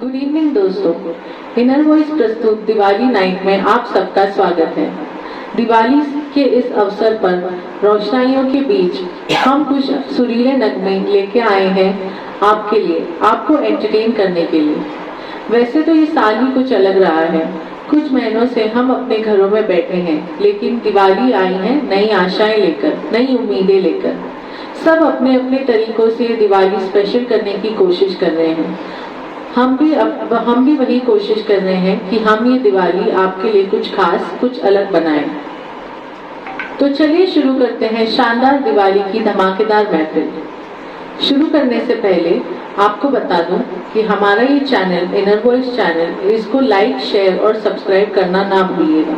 Good evening दोस्तों, inner voice प्रस्तुत Diwali night में आप सबका स्वागत है। दिवाली के इस अवसर पर रोशनाइयों के बीच हम कुछ सुरीले नगमे लेके आए हैं आपके लिए, आपको एंटरटेन करने के लिए। वैसे तो ये साल ही कुछ अलग रहा है, कुछ महीनों से हम अपने घरों में बैठे हैं, लेकिन दिवाली आई है नई आशाएं लेकर, नई उम्मीदें लेकर। सब अपने अपने तरीकों से दिवाली स्पेशल करने की कोशिश कर रहे हैं। हम भी वही कोशिश कर रहे हैं कि हम ये दिवाली आपके लिए कुछ खास, कुछ अलग बनाएं। तो चलिए शुरू करते हैं शानदार दिवाली की धमाकेदार महफिल। शुरू करने से पहले आपको बता दूं कि हमारा ये चैनल इनर वॉइस चैनल, इसको लाइक, शेयर और सब्सक्राइब करना ना भूलिएगा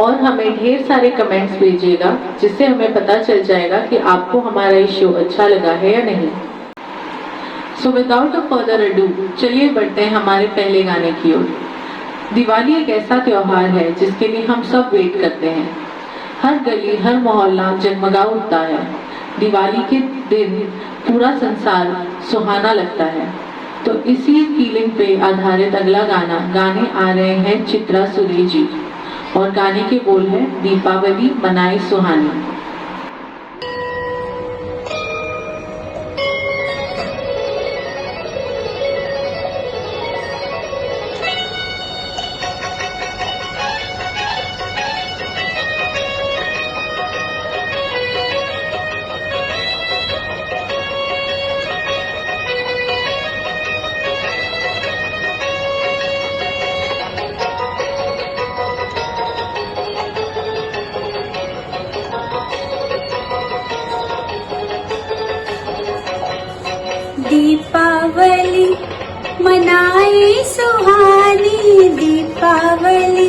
और हमें ढेर सारे कमेंट्स भेजिएगा, जिससे हमें पता चल जाएगा कि आपको हमारा ये शो अच्छा लगा है या नहीं। So without a further ado, चलिए बढ़ते हैं हमारे पहले गाने की ओर। दिवाली एक ऐसा त्योहार है जिसके लिए हम सब वेट करते हैं। हर गली, हर मोहल्ला जगमगा उठता है। दिवाली के दिन पूरा संसार सुहाना लगता है। तो इसी फीलिंग पे आधारित अगला गाना गाने आ रहे हैं चित्रा सुरेश जी, और गाने के बोल है दीपावली मनाए सुहानी। दीपावली मनाए सुहानी, दीपावली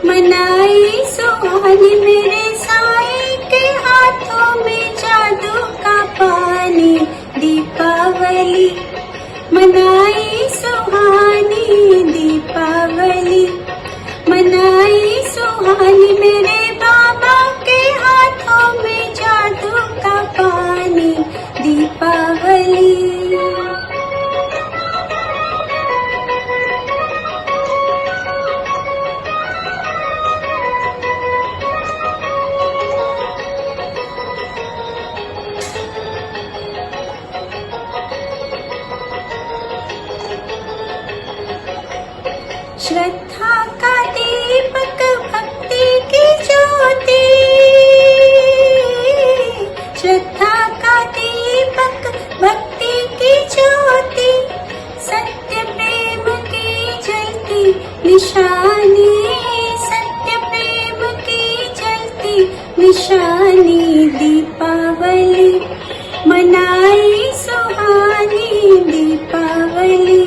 मनाए सुहानी, मेरे साईं के हाथों में जादू का पानी। दीपावली मनाए सुहानी, दीपावली मनाए सुहानी, मेरे बाबा के हाथों में जादू का पानी। दीपावली श्रद्धा का दीपक, भक्ति की ज्योति, श्रद्धा का दीपक, भक्ति की ज्योति, सत्य प्रेम की जलती निशानी, सत्य प्रेम की जलती निशानी। दीपावली मनाई सुहानी, दीपावली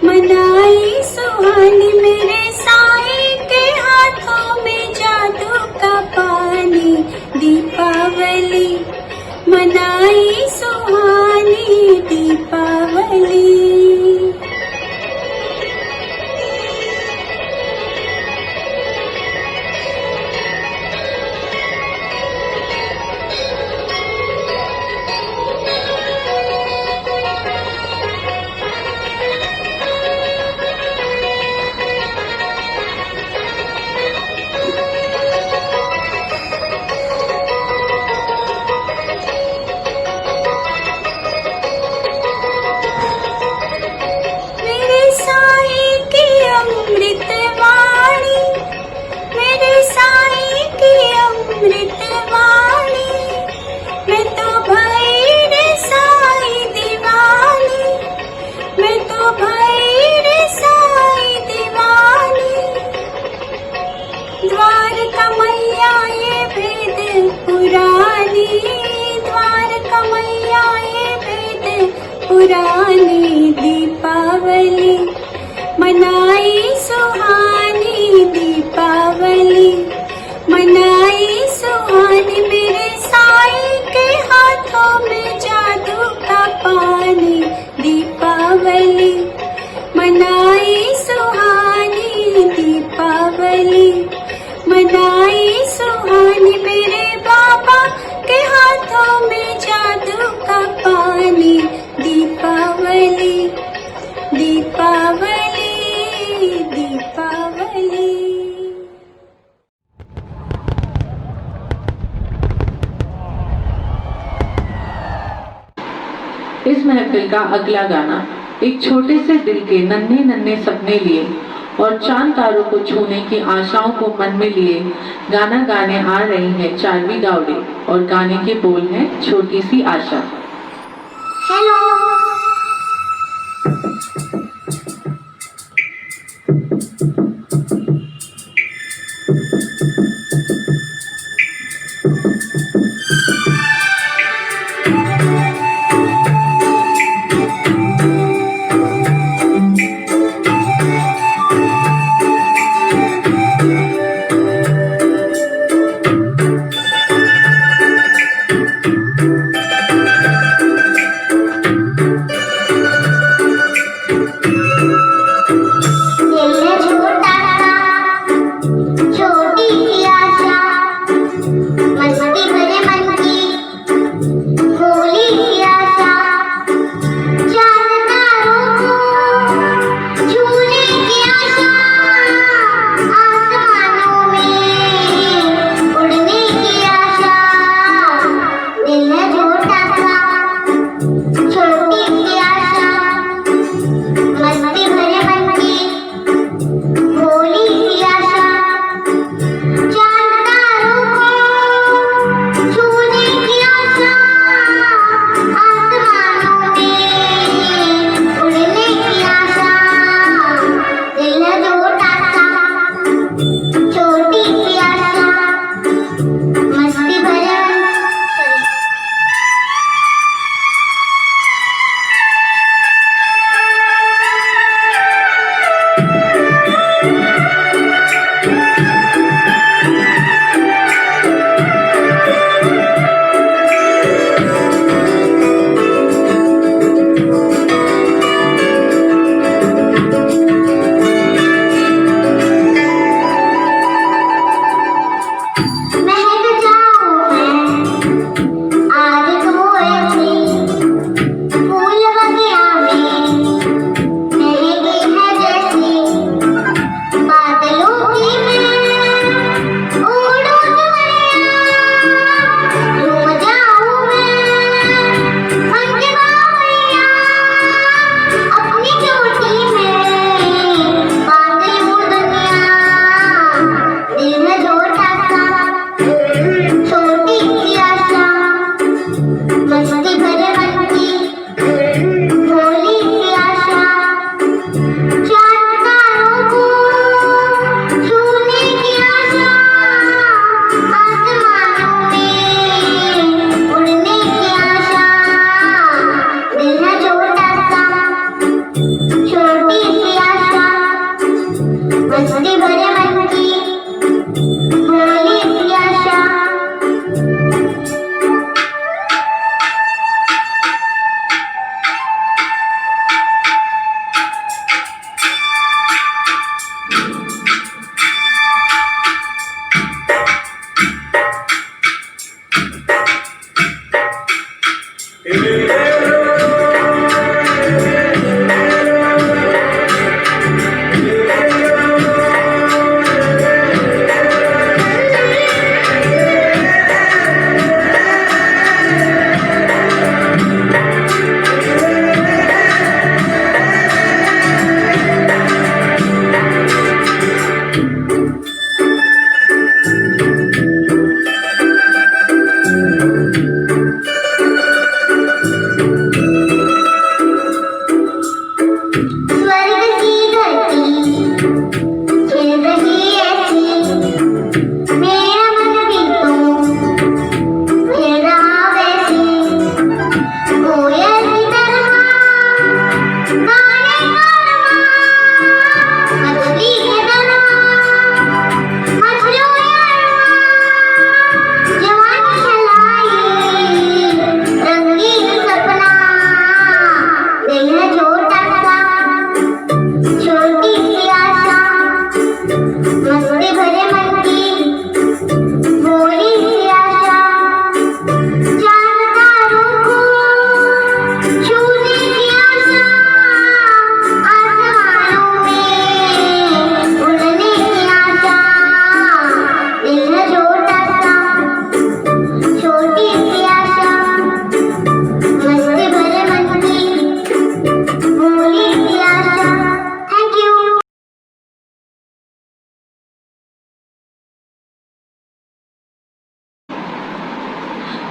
मनाई सुहानी, मेरे साईं के हाथों में जादू का पानी। दीपावली मनाई सुहानी, दीपावली। पुरानी दीपावली मनाई सुहानी, दीपावली मनाई सुहानी, मेरे साईं के हाथों में जादू का पानी। दीपावली मनाई सुहानी, दीपावली मनाई सुहानी, मेरे बाबा के हाथों में जादू का पानी। दीपावली दीपा महफिल का अगला गाना एक छोटे से दिल के नन्हे नन्हे सपने लिए और चांद तारों को छूने की आशाओं को मन में लिए गाना गाने आ रही है चार्वी गावड़े और गाने के बोल हैं छोटी सी आशा। हेलो दिल छोटा सा छोटी सी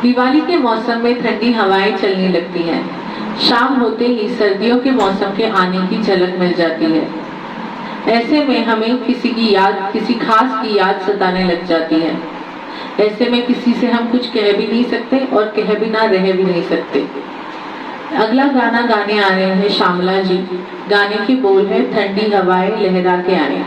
दिवाली के मौसम में ठंडी हवाएं चलने लगती हैं। शाम होते ही सर्दियों के मौसम के आने की झलक मिल जाती है। ऐसे में हमें किसी खास की याद सताने लग जाती है। ऐसे में किसी से हम कुछ कह भी नहीं सकते और कह भी ना रह भी नहीं सकते। अगला गाना गाने आ रहे हैं श्यामला जी। गाने की बोल है ठंडी हवाएं लहरा के आए।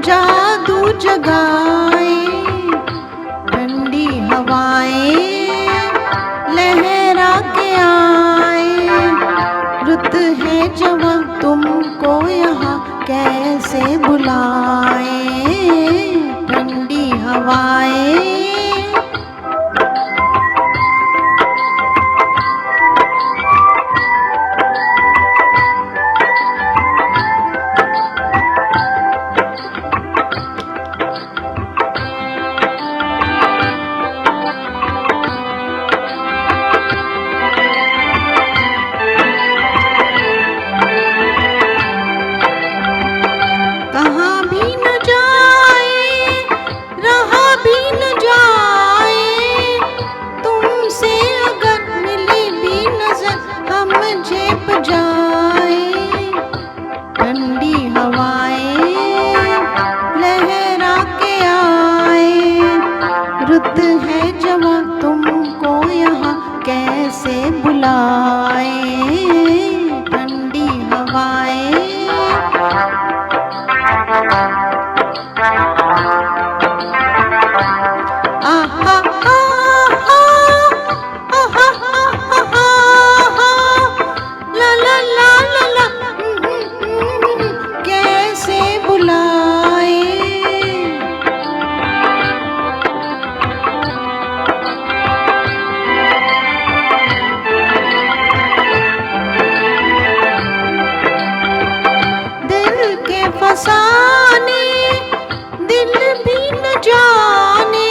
जादू जगाए ठंडी हवाएं लहरा के आए। रुत है जवां तुमको यहाँ कैसे बुलाए ठंडी हवाएं। रुत है जवां तुमको यहाँ कैसे बुलाए ठंडी हवाएं। आहा आहा आहा आहा ला ला ला ला ला कैसे बुलाए। फसाने दिल भी न जाने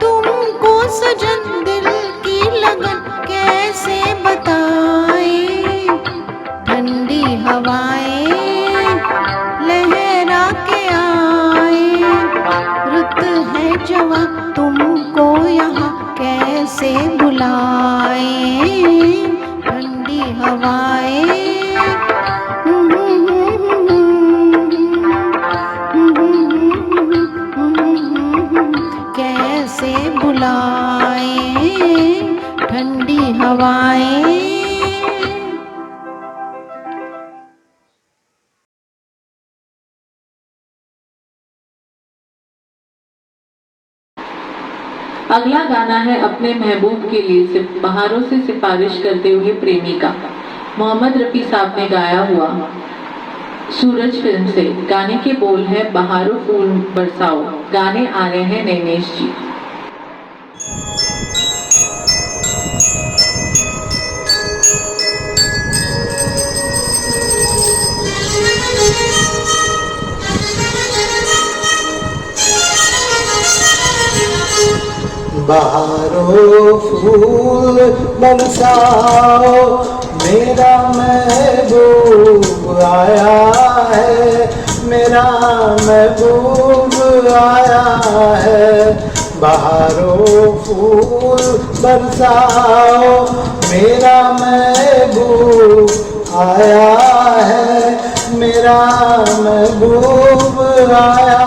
तुमको सजन दिल की लगन कैसे बताए ठंडी हवाएं लहरा के आए। रुत है जवां तुमको यहाँ कैसे बुलाए ठंडी हवाएं। कैसे बुलाए ठंडी हवाएं। अगला गाना है अपने महबूब के लिए बहारों से सिफारिश करते हुए प्रेमी का। मोहम्मद रफी साहब ने गाया हुआ सूरज फिल्म से। गाने के बोल है बहारों फूल बरसाओ। गाने आ रहे हैं नैनेश जी। बहारों फूल बरसाओ, मेरा महबूब आया है, मेरा महबूब आया है। बहारों फूल बरसाओ, मेरा महबूब आया है, मेरा महबूब आया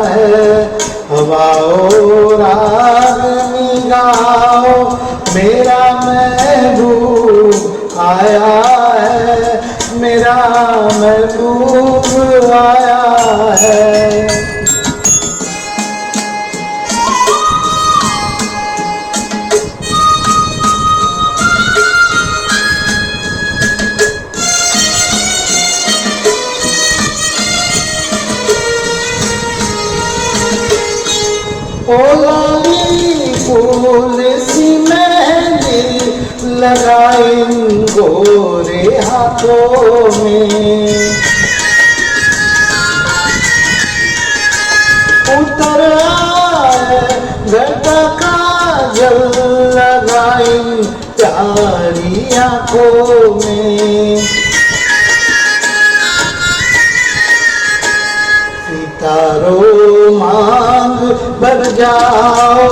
है। हवाओ रागनी गाओ, मेरा महबूब आया है, मेरा महबूब आया है। ओलाली फूल सी मेहंदी लगाई गोरे हाथों में, उतर आए घटा काजल लगाई प्यारी आंखों में। सितारों मांग भर जाओ,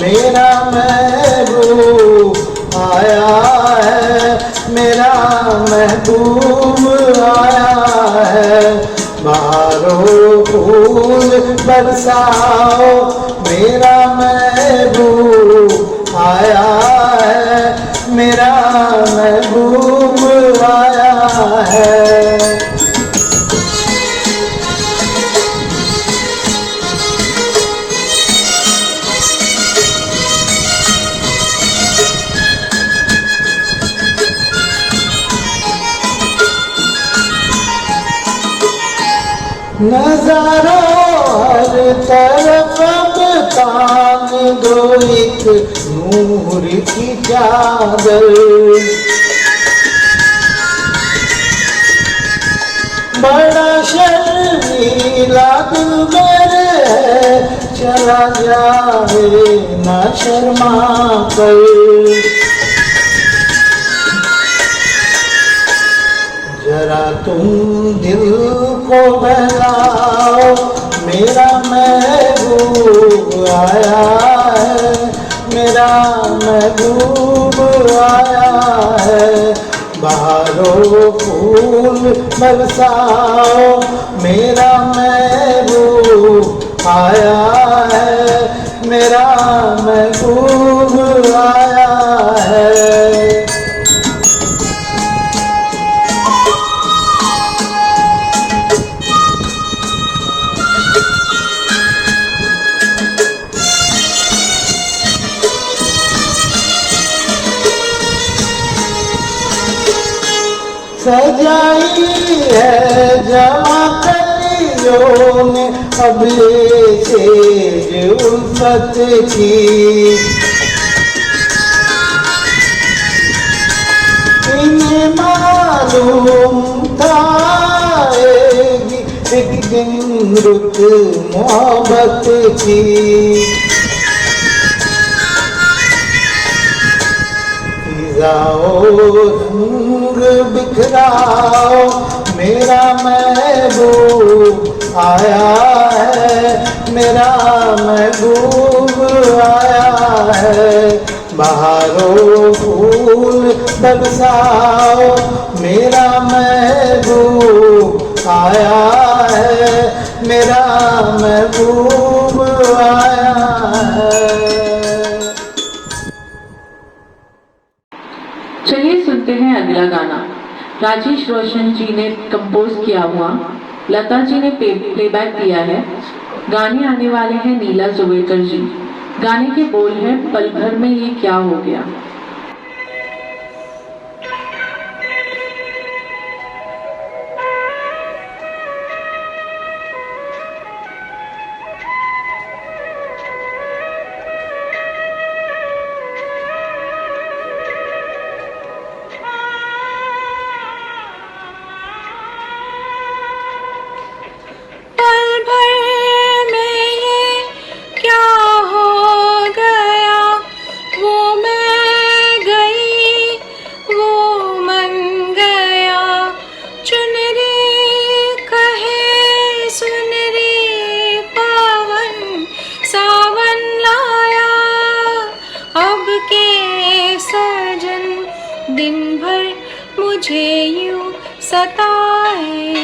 मेरा महबूब आया है, मेरा महबूब आया है। बहारों फूल बरसाओ, मेरा महबूब आया है, मेरा महबूब आया है। नजारों हर तरफ अब तान दो एक नूर की चादर, बड़ा शर्मीला दिल मेरे है, चला जाए ना शर्मा कर। जरा तुम दिल को बहलाओ, मेरा महबूब आया है, मेरा महबूब आया है। बहारों फूल बरसाओ, मेरा महबूब आया है, मेरा महबूब आया है। सजाई है जवा कलियों ने अब से उल्फत की, इन्हें मालूम था एक दिन रुत मोहब्बत की। फिजाओ रंग बिखराओ, मेरा महबूब आया है, मेरा महबूब आया है। बहारों फूल बरसाओ, मेरा महबूब आया है, मेरा महबूब आया है। चलिए सुनते हैं अगला गाना। राजेश रोशन जी ने कंपोज किया हुआ, लता जी ने प्लेबैक किया है। गाने आने वाले हैं नीला जुवेकर जी। गाने के बोल हैं, पल भर में ये क्या हो गया। पल भर में ये क्या हो गया। मुझे यूं सताए,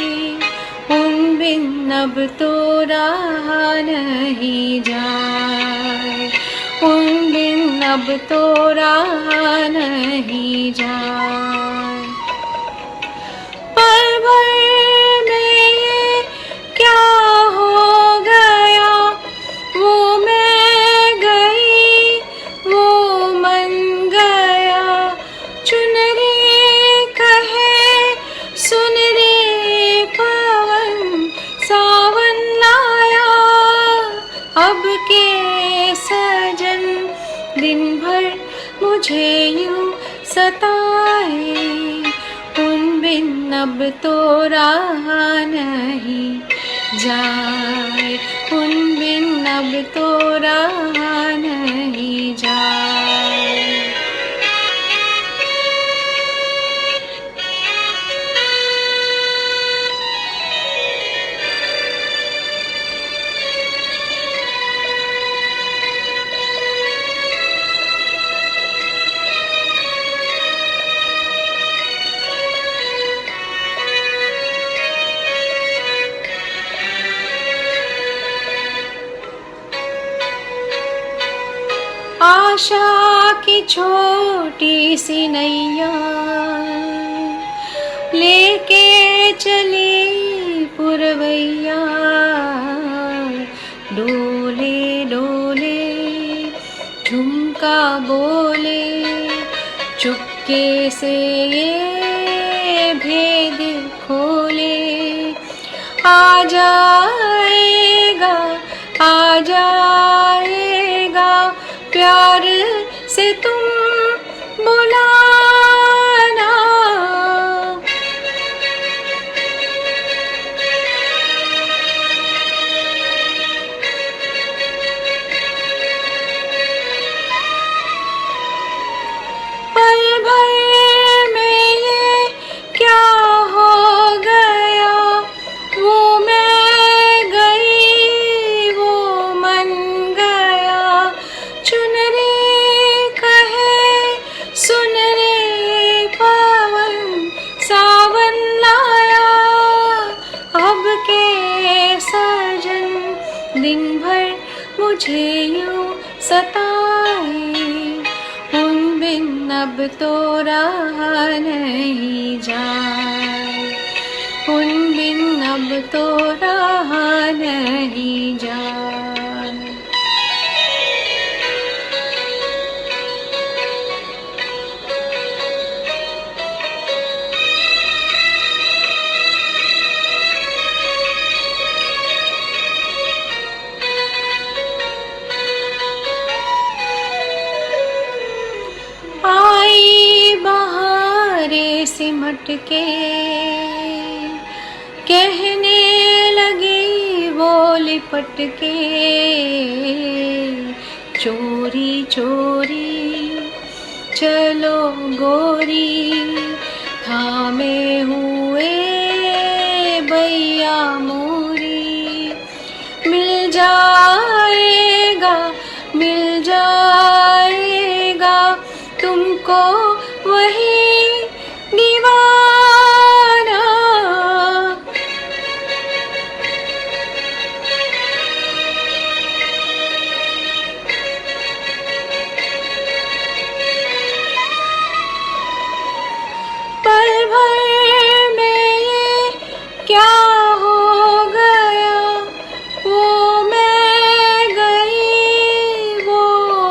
उन बिन अब तो रहा नहीं जाए, उन बिन अब तो रहा नहीं जाए। पल भर में ये क्या हो गया, वो मैं गई वो मन गया, चुन रे कहे सुन रे पवन सावन लाया, अब के सजन दिन भर मुझे यूं सताए, उन बिन अब तो रहा नहीं जाए, उन बिन अब तो रहा नहीं जाए। आशा की छोटी सी नैया लेके चली पुरवैया, डोले डोले झुमका बोले, चुपके से ये भेद खोले, आ जाएगा आ जाएगा प्यार से तुम बुलाना, पल भर में ये क्या हो गया, वो मैं गई वो मन गया, चुन रे कहे सुन रे पवन सावन लाया, अब के सजन दिन भर मुझे यूं सताए, उन बिन अब तो रहा नहीं जाए, उन बिन अब तो रहा नहीं जाए। आई बहारें सिमट के कहने लगी वो लिपट के, चोरी चोरी चलो गोरी थामे हुए भैया मोरी, मिल जाएगा तुमको वही दीवाना, पल भर में ये क्या हो गया, वो मैं गई वो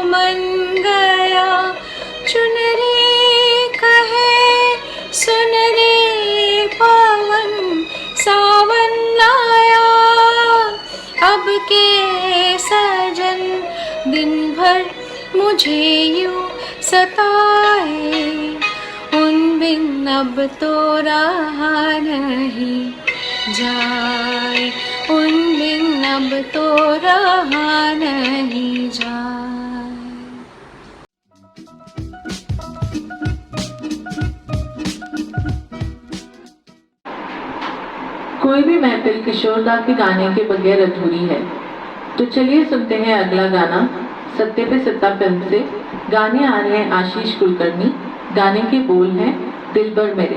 मन गया, चुन रे कहे सुन रे पवन सावन लाया, अब के सजन दिन भर मुझे यूं सताए, उन बिन अब तो रहा नहीं जाए, उन बिन अब तो रहा नहीं जाए। कोई भी महफिल किशोरदा के गाने के बगैर अधूरी है। तो चलिए सुनते हैं अगला गाना सत्ते पे सत्ता फिल्म से। गाने आ रहे हैं आशीष कुलकर्णी, गाने के बोल हैं दिलबर मेरे।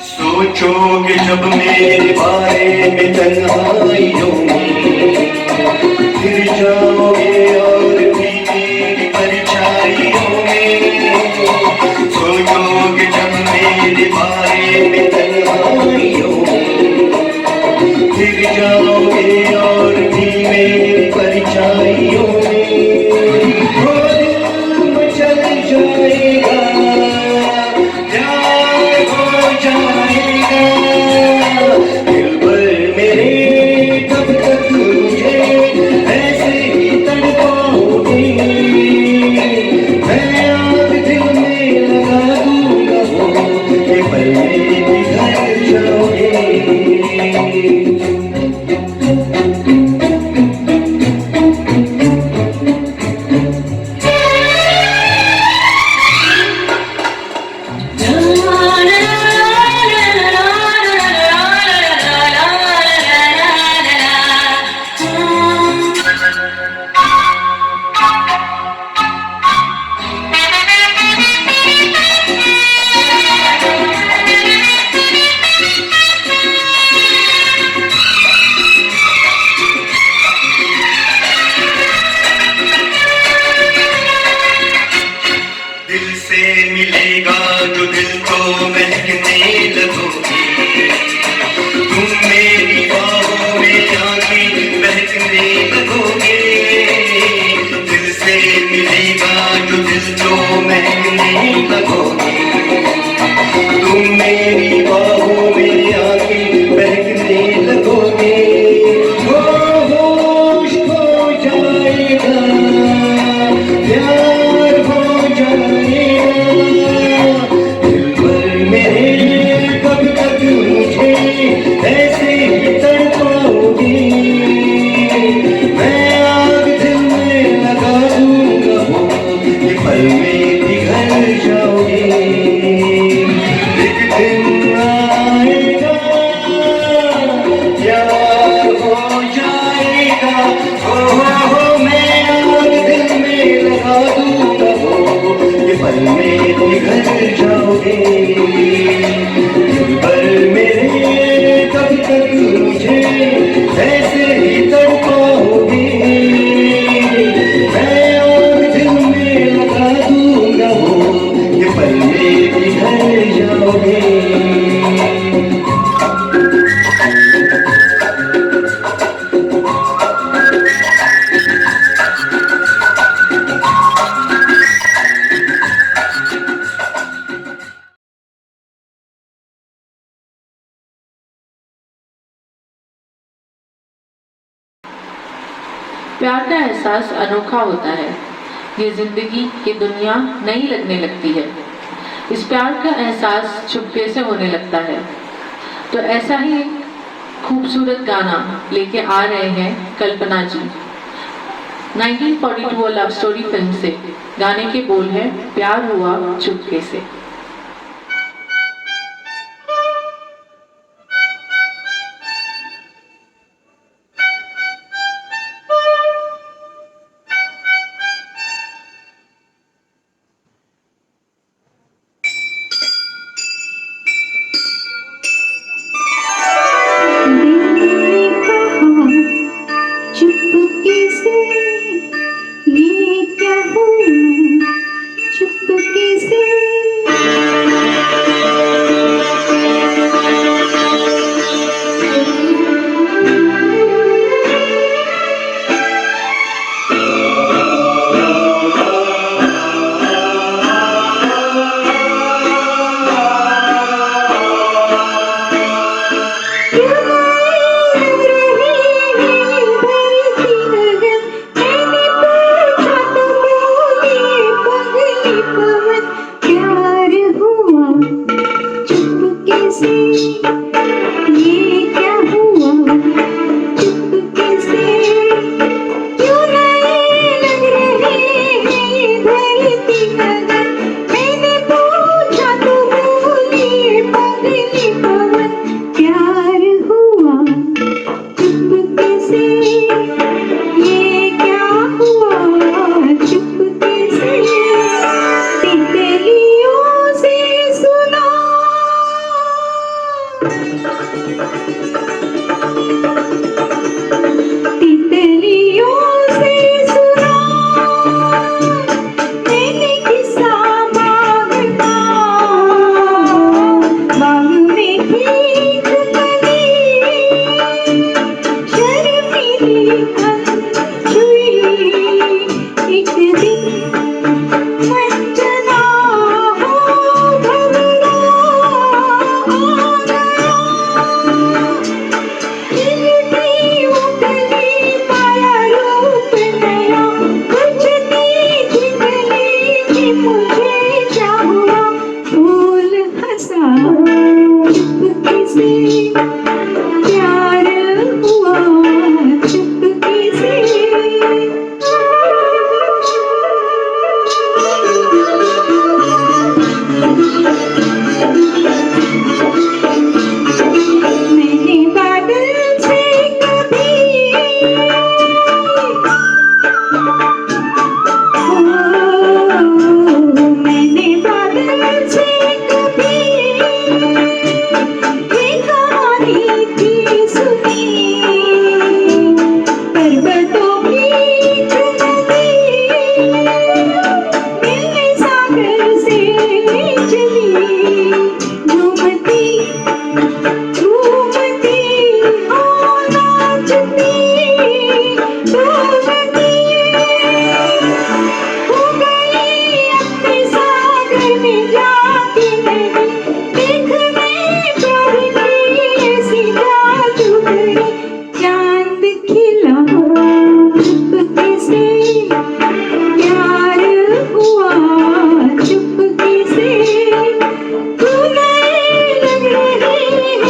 सोचोगे जब मेरे बारे में तन्हाइयों में, फिर जाओगे और भी मेरी परछाइयों में। सोचोगे जब मेरे बारे में तन्हाइयों में, फिर जाओगे और भी मेरी परछाइयों में। वो दिल मचल जाएगा, प्यार हो जाएगा। दिल भर मेरे कब तक मुझे ऐसे ही तड़पाओगे। मैं आग दिल में लगा दूंगा, ये पल में बिखर जाओगे। दिल से मिलेगा जो दिल को महकने लगोगे। तुम मेरी बाहों में आके बहकने लगोगे। दिल से मिलेगा जो दिल को महकने लगोगे। तुम मेरी बाहों में आके बहकने लगोगे। वो होश खो जाएगा, प्यार हो जाएगा। दिल भर मेरे कब तक मुझे ऐसे ही तड़पाओगे। मैं आग दिल में लगा दूंगा, ये पल में पिघल जाओगे। एक दिन आएगा, प्यार हो जाएगा। हो मैं आग दिल में लगा दूंगा, ये पल में पिघल जाओगे। दिल भर मेरे कब तक मुझे ऐसे ही तड़पाओगे। मैं आग दिल में लगा दूंगा, ये पल में पिघल जाओगे। प्यार का एहसास अनोखा होता है। ये जिंदगी की दुनिया नई लगने लगती है। इस प्यार का एहसास चुपके से होने लगता है। तो ऐसा ही एक खूबसूरत गाना लेके आ रहे हैं कल्पना जी। 1942 लव स्टोरी फिल्म से गाने के बोल है प्यार हुआ चुपके से। चुपके से ये क्या हुआ, चुपके से प्यार हुआ चुपके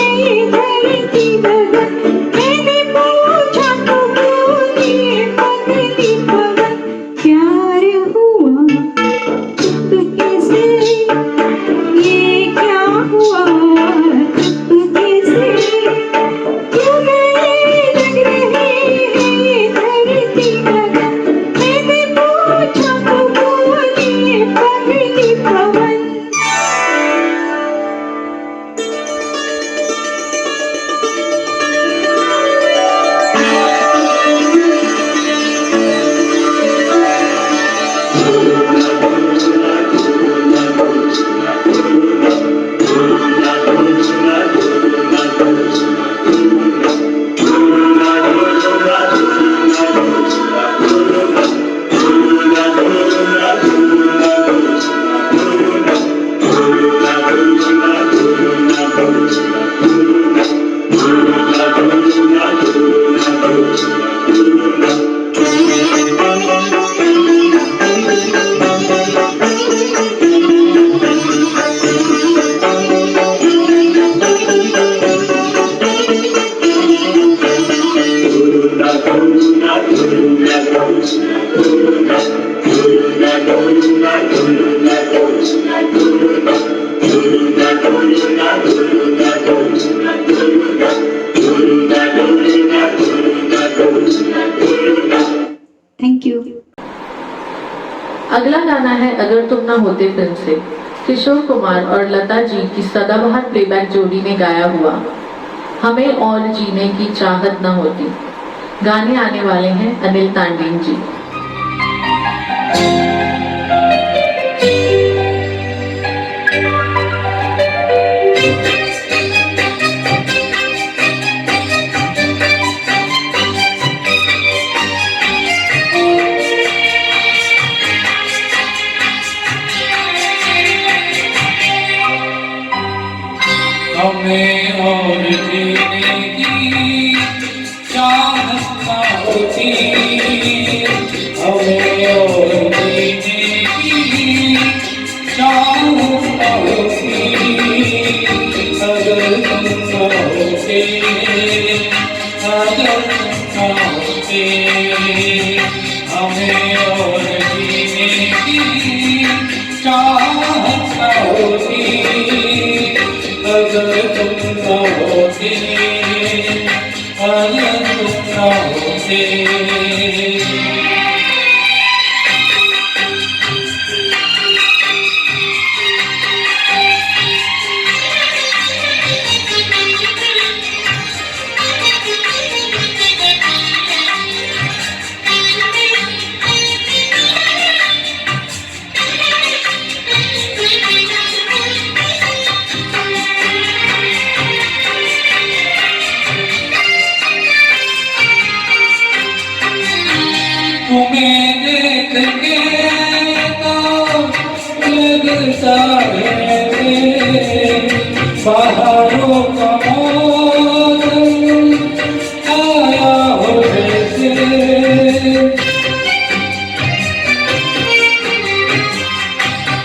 से। है अगर तुम ना होते फिल्म से। किशोर कुमार और लता जी की सदाबहार प्लेबैक जोड़ी ने गाया हुआ हमें और जीने की चाहत न होती। गाने आने वाले हैं अनिल तांडेन जी। हमें और जीने की चाहत न होती, हमें और जीने की चाहत न होती, अगर तुम न होते, अगर तुम न होते, हमें और जीने की चाहत न होती, अगर तुम न होते, अगर तुम न होते। तुम्हें देख के तो लगता है बाहरों का मौसम आया हो जैसे,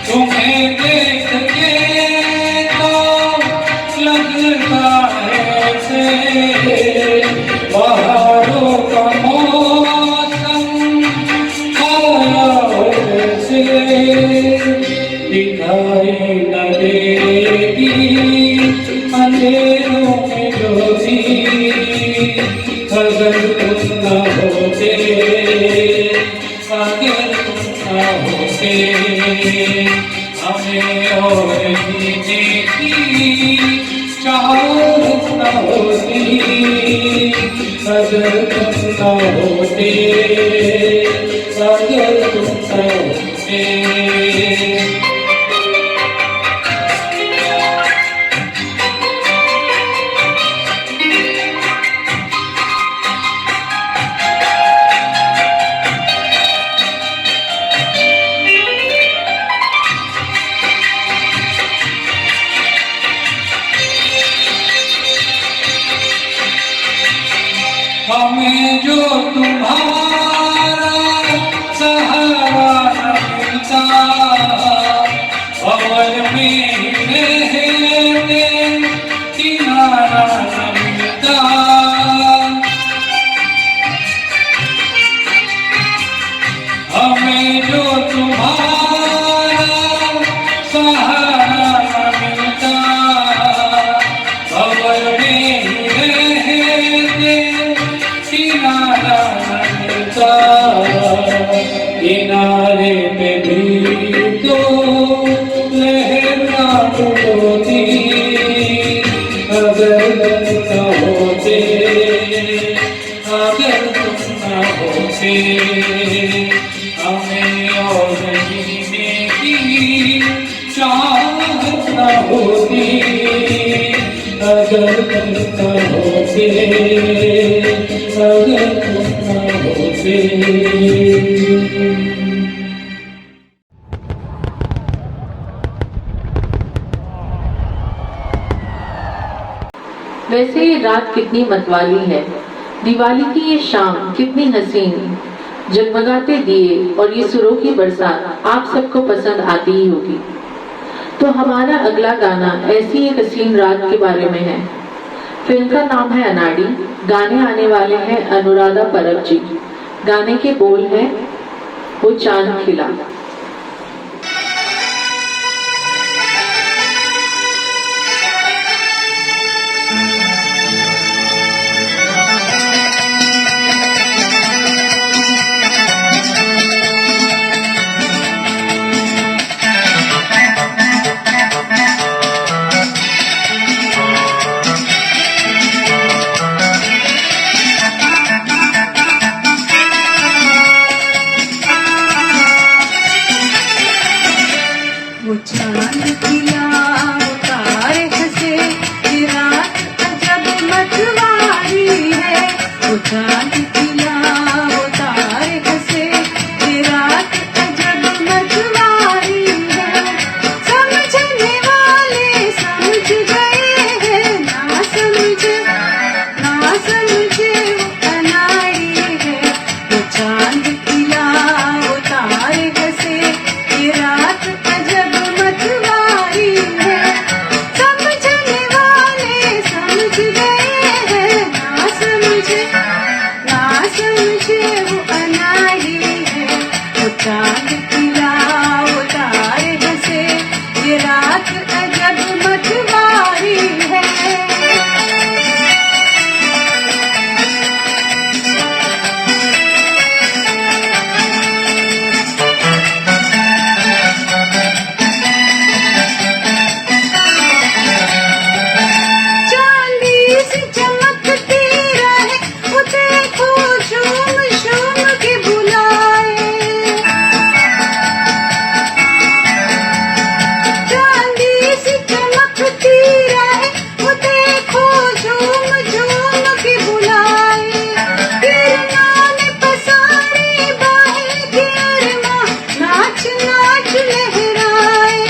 तुम्हें देख के तो लगता है बाहरों का दिखाई न देगी अंधेरों में ज्योति, अगर तुम न होते, अगर तुम न होते, हमें और जीने की चाहत न होती, अगर तुम न होते, अगर तुम न होते। हमें जो तुम्हारा सहारा न मिलता, अवल में ही रहते किनारा न मिलता, हमें जो तुम्हारा सहारा न मिलता, अवल में ही रहते किनारा मिलता, किनारे पे भी तो लहरा होती, अगर तुम न होते, अगर तुम न होते, हमें और जीने की चाहत न होती, अगर तुम न होते, अगर तुम न होते। वैसे ये रात कितनी मतवाली है, दिवाली की ये शाम कितनी हसीन, जगमगाते दिए और ये सुरों की बरसात आप सबको पसंद आती ही होगी। तो हमारा अगला गाना ऐसी एक हसीन रात के बारे में है। फिल्म का नाम है अनाड़ी। गाने आने वाले हैं अनुराधा परब जी। गाने के बोल हैं वो चांद खिला। रात अजब मतवारी है। चांदी सी चमकती रहे वो देखो झूम झूम के बुलाए। चांदी सी चमकती रहे वो देखो झूम झूम के बुलाए। किरणों ने पसारी बाहें के अरमां नाच नाच लहराए।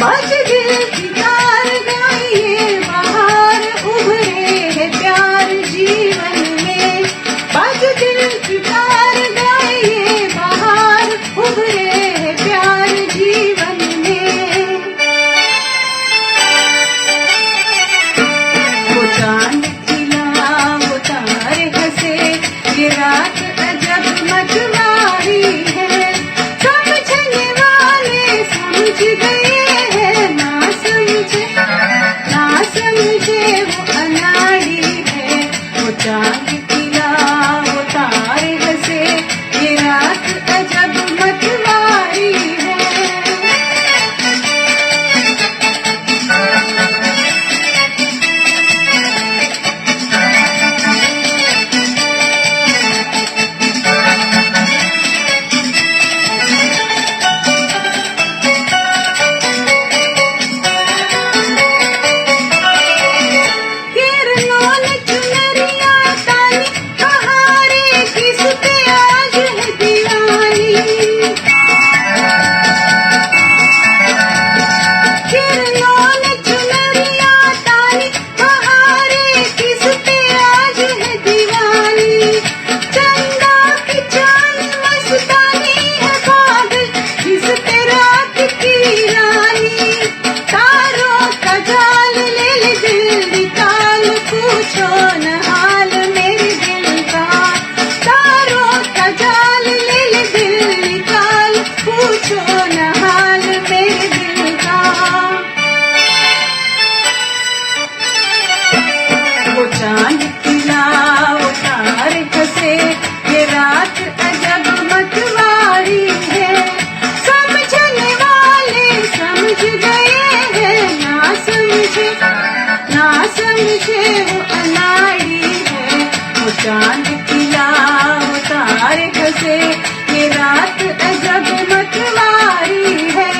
बज दिल की तार गाइए बाहर उभरे है प्यार जीवन में। बज दिल की तार गाइए बाहर उभरे है प्यार जीवन में। वो चांद खिला वो तारे हंसे ये रात अजब मतवारी है। समझने वाले समझ गए हैं ना समझे वो अनाड़ी है। वो चांद खिला वो तारे हंसे ये रात अजब मतवारी है। किरणों ने चुनरिया तानी बहारे किस पे आज है दीवानी। किरणों ने चुनरिया तानी बहारे किस पे आज है दीवानी। चंदा की चांद मस्तानी है बादल जिस पे रात की रानी। तारों का जाल ले ले दिल निकाल पूछो न हाल मेरे दिल का। तारों का जाल ले ले दिल निकाल पूछो न हाल मेरे दिल का। वो चांद खिला वो तारे हंसे ये रात अजब मतवारी है। समझने वाले समझ गए हैं ना समझे वो अनाड़ी है। वो चांद खिला वो तारे हंसे ये रात अजब मतवारी है।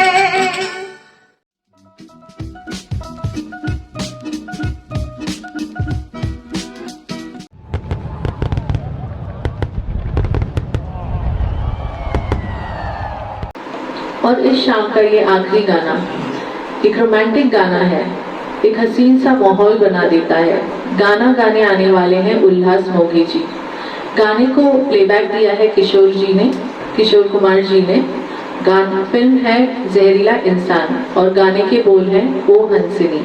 और इस शाम का ये आखिरी गाना एक रोमांटिक गाना है, एक हसीन सा माहौल बना देता है। गाना गाने आने वाले हैं उल्लास मोगी जी। गाने को प्लेबैक दिया है किशोर कुमार जी ने। गाना फिल्म है जहरीला इंसान और गाने के बोल हैं ओ हंसिनी।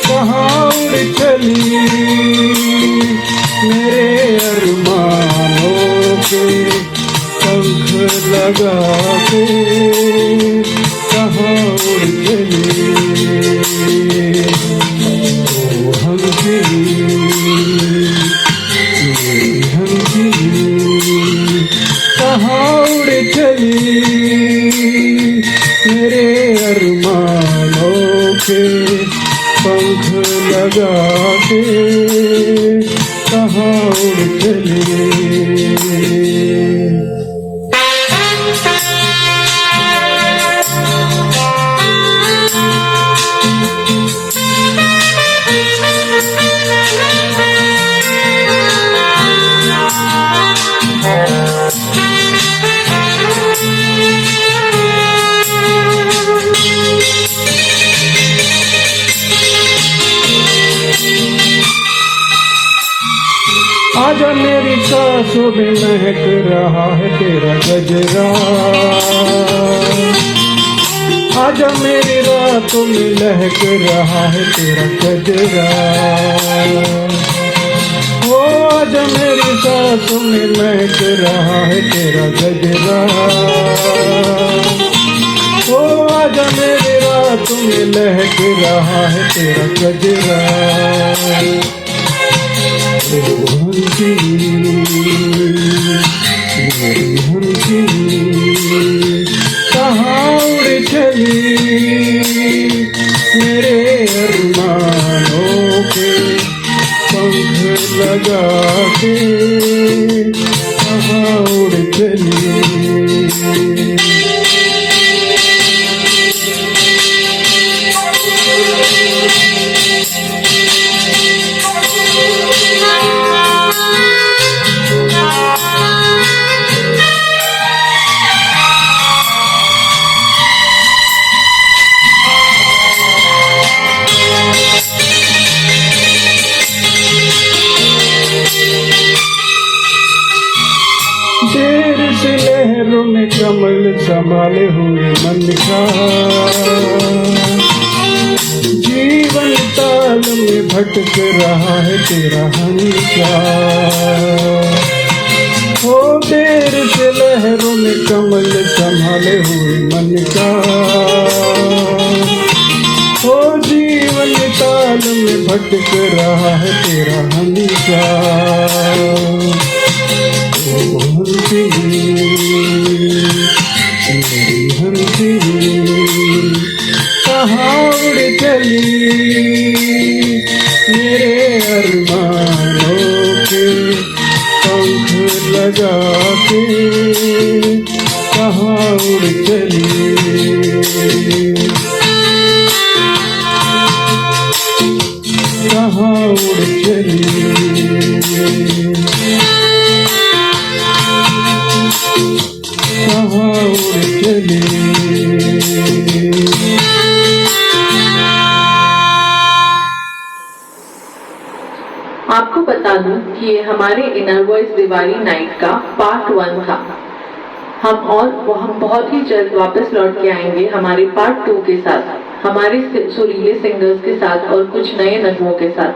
कहाँ उड़ चली मेरे अरमानों के पंख लगा के। कहाँ उड़ चली ओ हंसिनी मेरी हंसिनी। कहाँ उड़ चली मेरे अरमानों के पंख लगा के। कहाँ उड़ चली। आजा मेरी सांसों में महक रहा है तेरा गजरा, आजा मेरी रातों में लहक रहा है तेरा गजरा, ओ आजा मेरी सांसों में महक रहा है तेरा गजरा, ओ आजा मेरी रातों में लहक रहा है तेरा गजरा। ओ हंसी मेरी हंसी कहाँ उड़ चली, मेरे अरमानों के पंख लगा के कहाँ उड़ चली। देर से लहरों में कमल संभाले हुए मन का, जीवन ताल में भटक रहा है तेरा हंसा, ओ देर से लहरों में कमल संभाले हुए मन का, ओ जीवन ताल में भटक रहा है तेरा हंसा। ओ हंसी मेरी हंसी कहाँ उड़ चली, मेरे अरमानों के पंख लगा के कहाँ उड़ चली। कहाँ उड़ चली, कहाँ उड़ चली। आपको बता दूं कि ये हमारे इनर वॉइस दिवाली नाइट का पार्ट 1 था। हम बहुत ही जल्द वापस लौट के आएंगे हमारे पार्ट 2 के साथ, हमारे सुरीले सिंगर्स के साथ और कुछ नए नगमों के साथ।